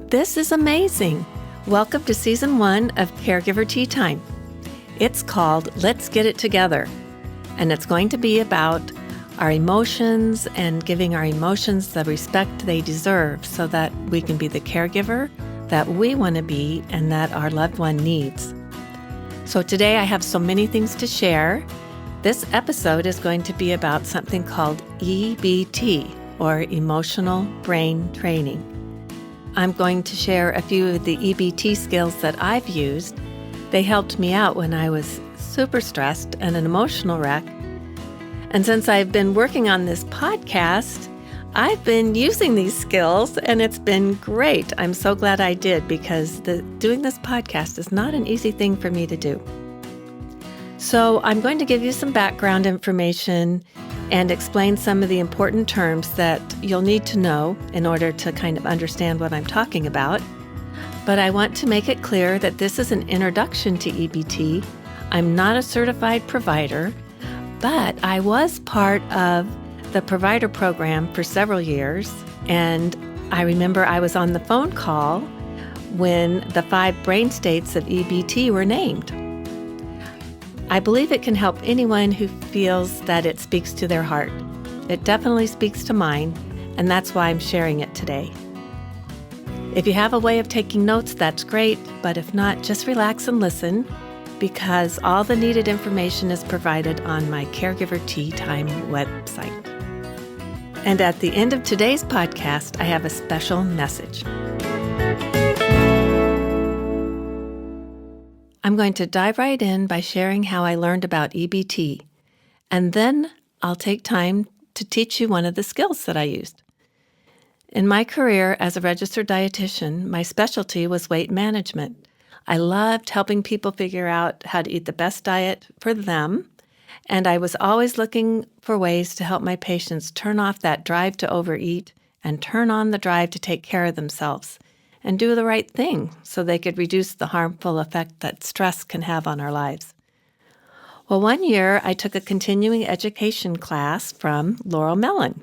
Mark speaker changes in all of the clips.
Speaker 1: This is amazing. Welcome to Season 1 of Caregiver Tea Time. It's called Let's Get It Together, and it's going to be about our emotions and giving our emotions the respect they deserve so that we can be the caregiver that we want to be and that our loved one needs. So today I have so many things to share. This episode is going to be about something called EBT, or Emotional Brain Training. I'm going to share a few of the EBT skills that I've used. They helped me out when I was super stressed and an emotional wreck. And since I've been working on this podcast, I've been using these skills and it's been great. I'm so glad I did because doing this podcast is not an easy thing for me to do. So I'm going to give you some background information and explain some of the important terms that you'll need to know in order to kind of understand what I'm talking about. But I want to make it clear that this is an introduction to EBT. I'm not a certified provider, but I was part of the provider program for several years. And I remember I was on the phone call when the 5 brain states of EBT were named. I believe it can help anyone who feels that it speaks to their heart. It definitely speaks to mine, and that's why I'm sharing it today. If you have a way of taking notes, that's great, but if not, just relax and listen, because all the needed information is provided on my Caregiver Tea Time website. And at the end of today's podcast, I have a special message. I'm going to dive right in by sharing how I learned about EBT, and then I'll take time to teach you one of the skills that I used. In my career as a registered dietitian, my specialty was weight management. I loved helping people figure out how to eat the best diet for them, and I was always looking for ways to help my patients turn off that drive to overeat and turn on the drive to take care of themselves and do the right thing so they could reduce the harmful effect that stress can have on our lives. Well, one year I took a continuing education class from Laurel Mellin.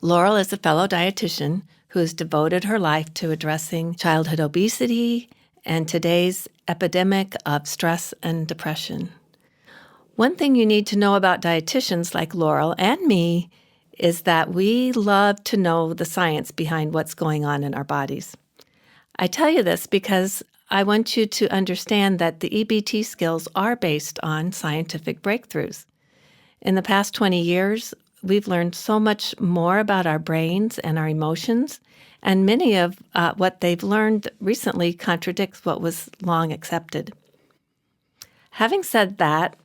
Speaker 1: Laurel is a fellow dietitian who has devoted her life to addressing childhood obesity and today's epidemic of stress and depression. One thing you need to know about dietitians like Laurel and me is that we love to know the science behind what's going on in our bodies. I tell you this because I want you to understand that the EBT skills are based on scientific breakthroughs. In the past 20 years, we've learned so much more about our brains and our emotions, and many of what they've learned recently contradicts what was long accepted. Having said that,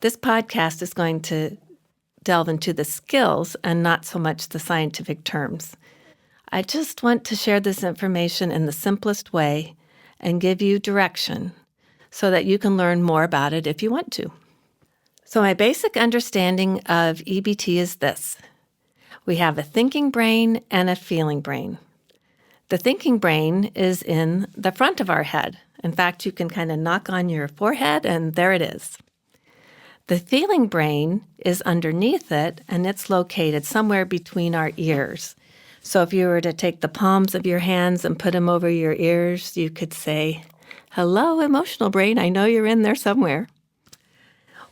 Speaker 1: this podcast is going to delve into the skills and not so much the scientific terms. I just want to share this information in the simplest way and give you direction so that you can learn more about it if you want to. So my basic understanding of EBT is this. We have a thinking brain and a feeling brain. The thinking brain is in the front of our head. In fact, you can kind of knock on your forehead and there it is. The feeling brain is underneath it and it's located somewhere between our ears. So if you were to take the palms of your hands and put them over your ears, you could say, "Hello, emotional brain, I know you're in there somewhere."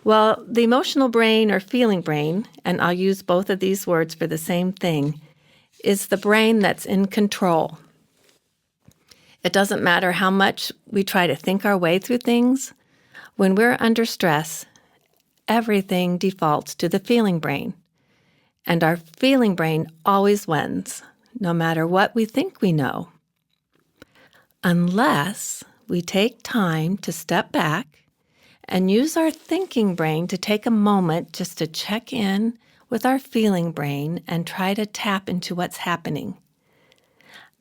Speaker 1: Well, the emotional brain or feeling brain, and I'll use both of these words for the same thing, is the brain that's in control. It doesn't matter how much we try to think our way through things. When we're under stress, everything defaults to the feeling brain. And our feeling brain always wins, no matter what we think we know. Unless we take time to step back and use our thinking brain to take a moment just to check in with our feeling brain and try to tap into what's happening.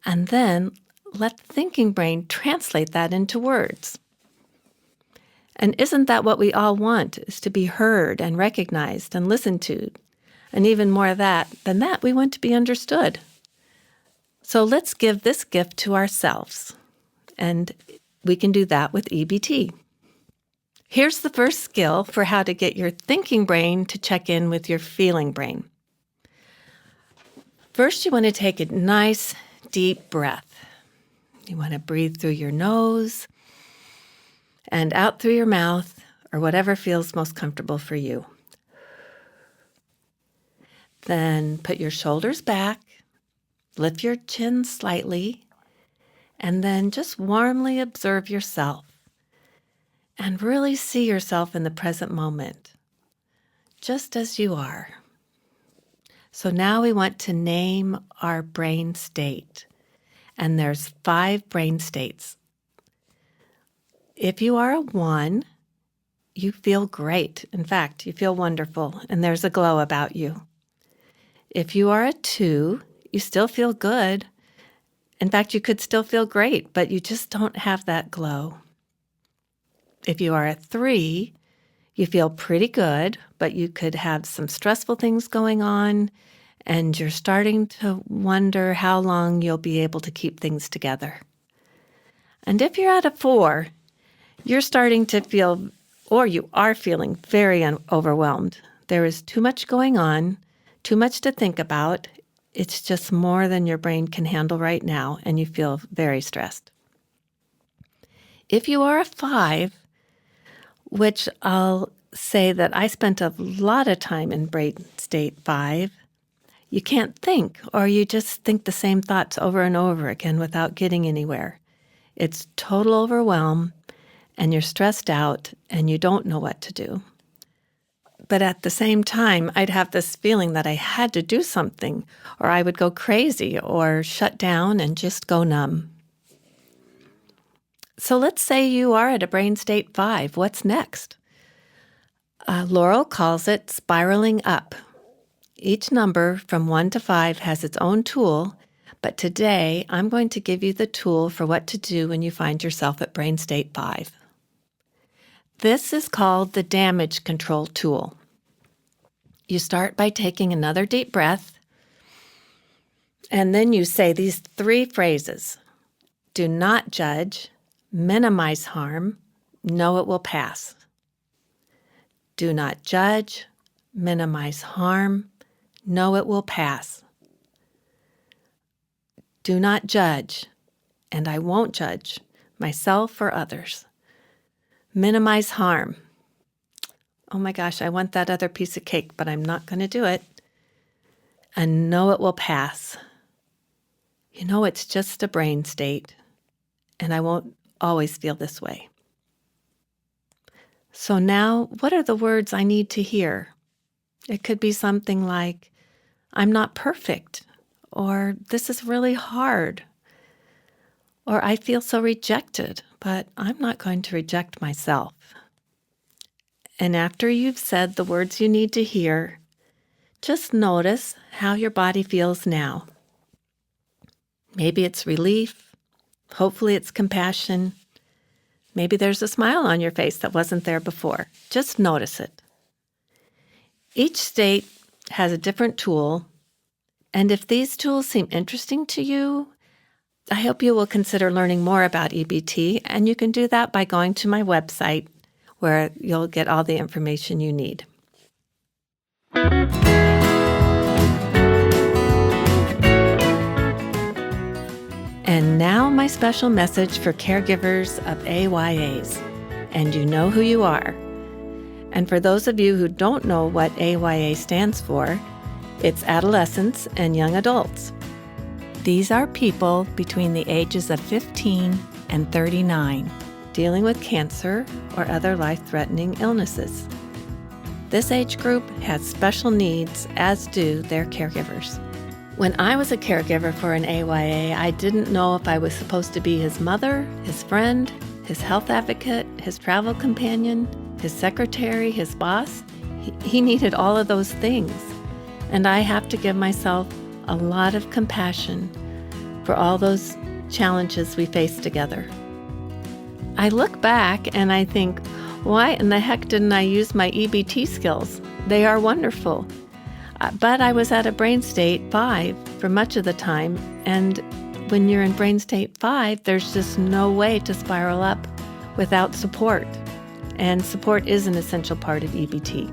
Speaker 1: And then let the thinking brain translate that into words. And isn't that what we all want, is to be heard and recognized and listened to? And even more than that, we want to be understood. So let's give this gift to ourselves. And We can do that with EBT. Here's the first skill for how to get your thinking brain to check in with your feeling brain. First, you want to take a nice, deep breath. You want to breathe through your nose and out through your mouth, or whatever feels most comfortable for you. Then put your shoulders back, lift your chin slightly, and then just warmly observe yourself and really see yourself in the present moment, just as you are. So now we want to name our brain state, and there's 5 brain states. If you are a 1, you feel great. In fact, you feel wonderful, and there's a glow about you. If you are a 2, you still feel good. In fact, you could still feel great, but you just don't have that glow. If you are a 3, you feel pretty good, but you could have some stressful things going on, and you're starting to wonder how long you'll be able to keep things together. And if you're at a 4, you're starting to feel, or you are feeling, very overwhelmed. There is too much going on, too much to think about. It's just more than your brain can handle right now, and you feel very stressed. If you are a 5, which I'll say that I spent a lot of time in brain state 5, you can't think, or you just think the same thoughts over and over again without getting anywhere. It's total overwhelm, and you're stressed out, and you don't know what to do. But at the same time, I'd have this feeling that I had to do something, or I would go crazy or shut down and just go numb. So let's say you are at a brain state 5. What's next? Laurel calls it spiraling up. Each number from 1 to 5 has its own tool, but today I'm going to give you the tool for what to do when you find yourself at brain state 5. This is called the damage control tool. You start by taking another deep breath, and then you say these 3 phrases: do not judge, minimize harm, know it will pass. Do not judge, minimize harm, know it will pass. Do not judge, and I won't judge myself or others. Minimize harm. Oh my gosh, I want that other piece of cake, but I'm not going to do it. And know it will pass. You know, it's just a brain state, and I won't always feel this way. So now, what are the words I need to hear? It could be something like, I'm not perfect, or this is really hard, or I feel so rejected, but I'm not going to reject myself. And after you've said the words you need to hear, just notice how your body feels now. Maybe it's relief. Hopefully it's compassion. Maybe there's a smile on your face that wasn't there before. Just notice it. Each state has a different tool, and if these tools seem interesting to you, I hope you will consider learning more about EBT, and you can do that by going to my website, where you'll get all the information you need. And now my special message for caregivers of AYAs, and you know who you are. And for those of you who don't know what AYA stands for, it's adolescents and young adults. These are people between the ages of 15 and 39, dealing with cancer or other life-threatening illnesses. This age group has special needs, as do their caregivers. When I was a caregiver for an AYA, I didn't know if I was supposed to be his mother, his friend, his health advocate, his travel companion, his secretary, his boss. He needed all of those things. And I have to give myself a lot of compassion for all those challenges we face together. I look back and I think, why in the heck didn't I use my EBT skills? They are wonderful. But I was at a brain state 5 for much of the time, and when you're in brain state 5, there's just no way to spiral up without support. And support is an essential part of EBT.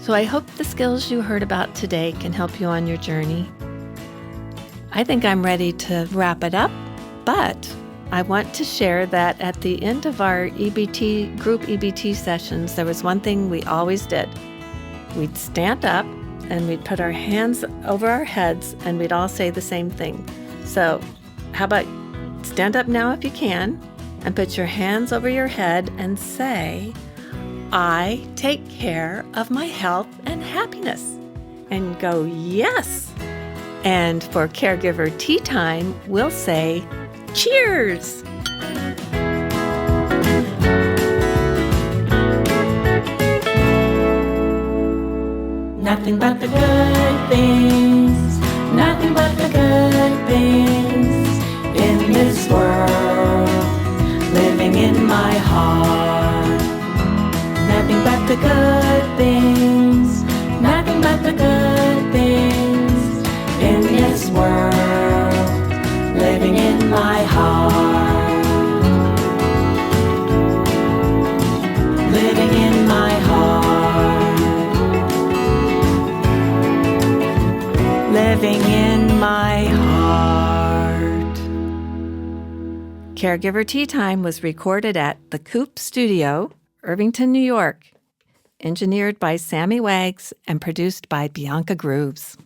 Speaker 1: So I hope the skills you heard about today can help you on your journey. I think I'm ready to wrap it up, but I want to share that at the end of our group EBT sessions, there was one thing we always did. We'd stand up and we'd put our hands over our heads and we'd all say the same thing. So how about stand up now if you can and put your hands over your head and say, I take care of my health and happiness. And go, yes. And for Caregiver Tea Time, we'll say, cheers.
Speaker 2: Nothing but the good things, nothing but the good things in this world, living in my heart. Nothing but the good things, nothing but the good things in this world, living in my heart. Living in my heart. Living in my heart.
Speaker 1: Caregiver Tea Time was recorded at the Coop Studio, Irvington, New York, engineered by Sammy Wags and produced by Bianca Grooves.